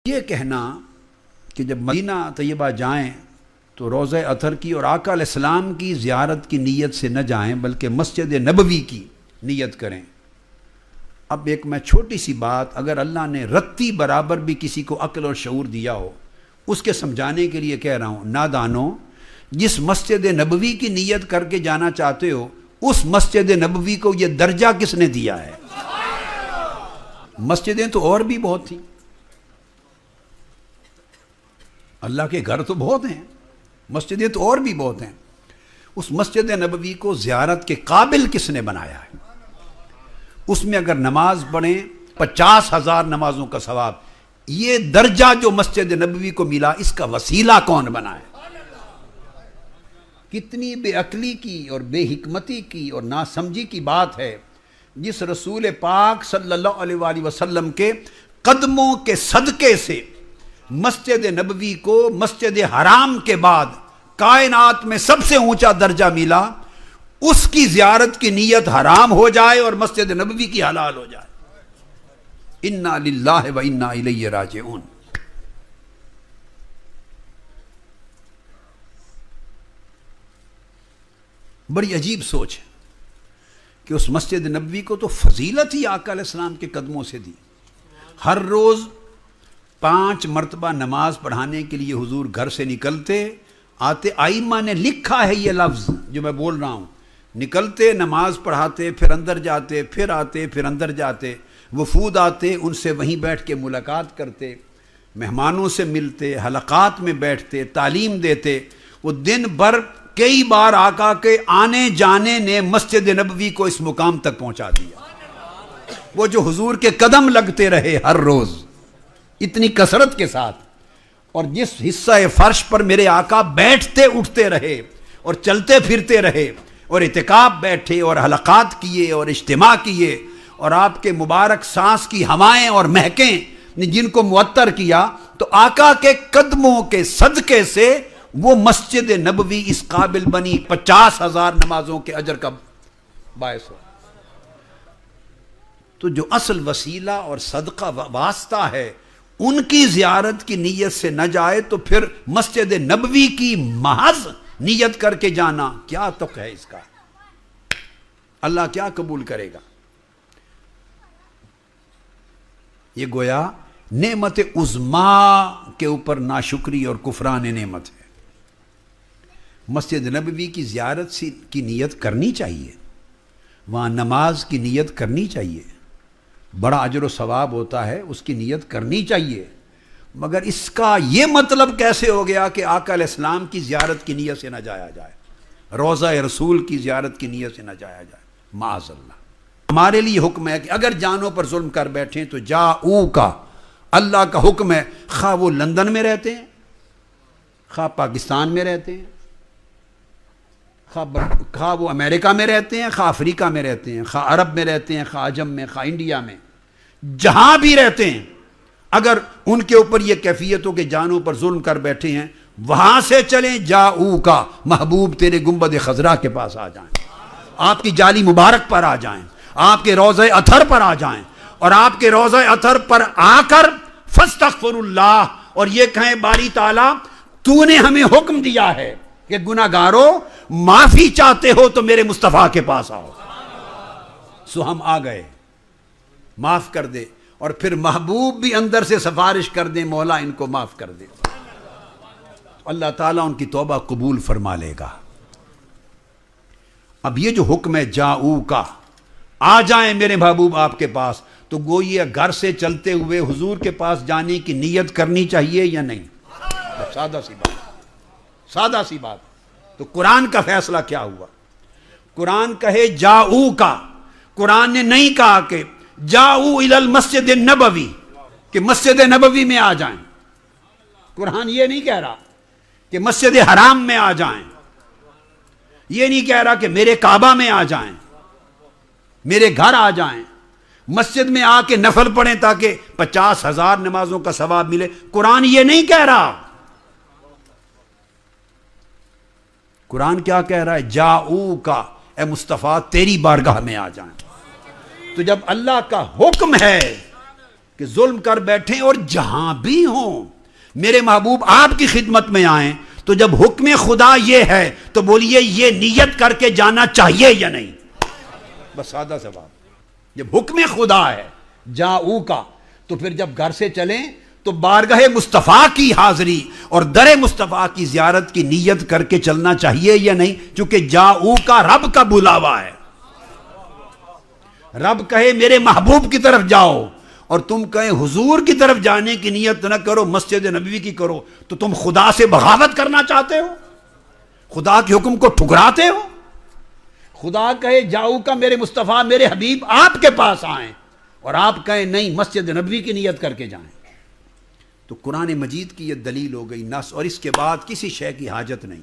یہ کہنا کہ جب مدینہ طیبہ جائیں تو روضہ اطہر کی اور آقا علیہ السلام کی زیارت کی نیت سے نہ جائیں بلکہ مسجد نبوی کی نیت کریں۔ اب ایک میں چھوٹی سی بات، اگر اللہ نے رتی برابر بھی کسی کو عقل اور شعور دیا ہو، اس کے سمجھانے کے لیے کہہ رہا ہوں، نادانو، جس مسجد نبوی کی نیت کر کے جانا چاہتے ہو، اس مسجد نبوی کو یہ درجہ کس نے دیا ہے؟ مسجدیں تو اور بھی بہت تھیں، اللہ کے گھر تو بہت ہیں، مسجدیں تو اور بھی بہت ہیں۔ اس مسجد نبوی کو زیارت کے قابل کس نے بنایا ہے؟ اس میں اگر نماز پڑھیں 50,000 نمازوں کا ثواب، یہ درجہ جو مسجد نبوی کو ملا، اس کا وسیلہ کون بنا ہے؟ کتنی بے عقلی کی اور بے حکمتی کی اور ناسمجھی کی بات ہے، جس رسول پاک صلی اللہ علیہ وآلہ وسلم کے قدموں کے صدقے سے مسجد نبوی کو مسجد حرام کے بعد کائنات میں سب سے اونچا درجہ ملا، اس کی زیارت کی نیت حرام ہو جائے اور مسجد نبوی کی حلال ہو جائے۔ انا للہ و انا الیہ راجعون۔ بڑی عجیب سوچ ہے کہ اس مسجد نبوی کو تو فضیلت ہی آقا علیہ السلام کے قدموں سے دی۔ ہر روز 5 مرتبہ نماز پڑھانے کے لیے حضور گھر سے نکلتے، آتے، آئمہ نے لکھا ہے یہ لفظ جو میں بول رہا ہوں، نکلتے، نماز پڑھاتے، پھر اندر جاتے، پھر آتے، پھر اندر جاتے، وفود آتے، ان سے وہیں بیٹھ کے ملاقات کرتے، مہمانوں سے ملتے، حلقات میں بیٹھتے، تعلیم دیتے۔ وہ دن بھر کئی بار آقا کے آنے جانے نے مسجد نبوی کو اس مقام تک پہنچا دیا۔ وہ جو حضور کے قدم لگتے رہے ہر روز اتنی کثرت کے ساتھ، اور جس حصہ فرش پر میرے آقا بیٹھتے اٹھتے رہے اور چلتے پھرتے رہے اور اعتکاف بیٹھے اور حلقات کیے اور اجتماع کیے، اور آپ کے مبارک سانس کی ہوائیں اور مہکیں نے جن کو معطر کیا، تو آقا کے قدموں کے صدقے سے وہ مسجد نبوی اس قابل بنی 50,000 نمازوں کے اجر کا باعث ہو۔ تو جو اصل وسیلہ اور صدقہ واسطہ ہے، ان کی زیارت کی نیت سے نہ جائے تو پھر مسجد نبوی کی محض نیت کر کے جانا کیا تک ہے اس کا؟ اللہ کیا قبول کرے گا؟ یہ گویا نعمت عظمیٰ کے اوپر ناشکری اور کفران نعمت ہے۔ مسجد نبوی کی زیارت کی نیت کرنی چاہیے، وہاں نماز کی نیت کرنی چاہیے، بڑا اجر و ثواب ہوتا ہے، اس کی نیت کرنی چاہیے، مگر اس کا یہ مطلب کیسے ہو گیا کہ آقا علیہ السلام کی زیارت کی نیت سے نہ جایا جائے، روضہ رسول کی زیارت کی نیت سے نہ جایا جائے؟ معاذ اللہ۔ ہمارے لیے حکم ہے کہ اگر جانوں پر ظلم کر بیٹھیں تو جاؤ کا اللہ کا حکم ہے، خواہ وہ لندن میں رہتے ہیں، خواہ پاکستان میں رہتے ہیں، خواہ وہ امریکہ میں رہتے ہیں، خواہ افریقہ میں رہتے ہیں، خواہ عرب میں رہتے ہیں، خواہ عجم میں، خواہ انڈیا میں، جہاں بھی رہتے ہیں، اگر ان کے اوپر یہ کیفیت ہو کہ جانوں پر ظلم کر بیٹھے ہیں، وہاں سے چلیں، جاؤ کا محبوب تیرے گنبد خضرا کے پاس آ جائیں، آپ کی جالی مبارک پر آ جائیں، آپ کے روضہ اطہر پر آ جائیں، اور آپ کے روضہ اطہر پر آ کر فاستغفر اللہ، اور یہ کہیں باری تعالیٰ تو نے ہمیں حکم دیا ہے کہ گناہگاروں معافی چاہتے ہو تو میرے مصطفیٰ کے پاس آؤ۔ سو ہم آ گئے، معاف کر دے، اور پھر محبوب بھی اندر سے سفارش کر دیں، مولا ان کو معاف کر دے، اللہ تعالیٰ ان کی توبہ قبول فرما لے گا۔ اب یہ جو حکم ہے جاؤ کا، آ جائیں میرے محبوب آپ کے پاس، تو گوئی گھر سے چلتے ہوئے حضور کے پاس جانے کی نیت کرنی چاہیے یا نہیں؟ سادہ سی بات، سادہ سی بات۔ تو قرآن کا فیصلہ کیا ہوا؟ قرآن کہے جاؤ کا، قرآن نے نہیں کہا کہ جاؤ الی المسجد النبوی، کہ مسجد نبوی میں آ جائیں۔ قرآن یہ نہیں کہہ رہا کہ مسجد حرام میں آ جائیں، یہ نہیں کہہ رہا کہ میرے کعبہ میں آ جائیں، میرے گھر آ جائیں، مسجد میں آ کے نفل پڑھیں تاکہ 50,000 نمازوں کا ثواب ملے۔ قرآن یہ نہیں کہہ رہا۔ قرآن کیا کہہ رہا ہے؟ جاؤ کا، اے مصطفیٰ تیری بارگاہ میں آ جائیں۔ تو جب اللہ کا حکم ہے کہ کہ ظلم کر بیٹھیں اور جہاں بھی ہوں میرے محبوب آپ کی خدمت میں آئیں، تو جب حکم خدا یہ ہے تو بولیے یہ نیت کر کے جانا چاہیے یا نہیں؟ بس سادہ سوال. جب حکم خدا ہے جاؤ کا، تو پھر جب گھر سے چلیں تو بارگاہ مصطفیٰ کی حاضری اور در مصطفیٰ کی زیارت کی نیت کر کے چلنا چاہیے یا نہیں؟ چونکہ جاؤ کا رب کا بلاوا ہے. رب کہے میرے محبوب کی طرف جاؤ اور تم کہیں حضور کی طرف جانے کی نیت نہ کرو، مسجد نبوی کی کرو، تو تم خدا سے بغاوت کرنا چاہتے ہو؟ خدا کے حکم کو ٹھکراتے ہو؟ خدا کہے جاؤ کا میرے مصطفیٰ میرے حبیب آپ کے پاس آئیں اور آپ کہیں نہیں مسجد نبوی کی نیت کر کے جائیں. تو قرآن مجید کی یہ دلیل ہو گئی نص، اور اس کے بعد کسی شے کی حاجت نہیں.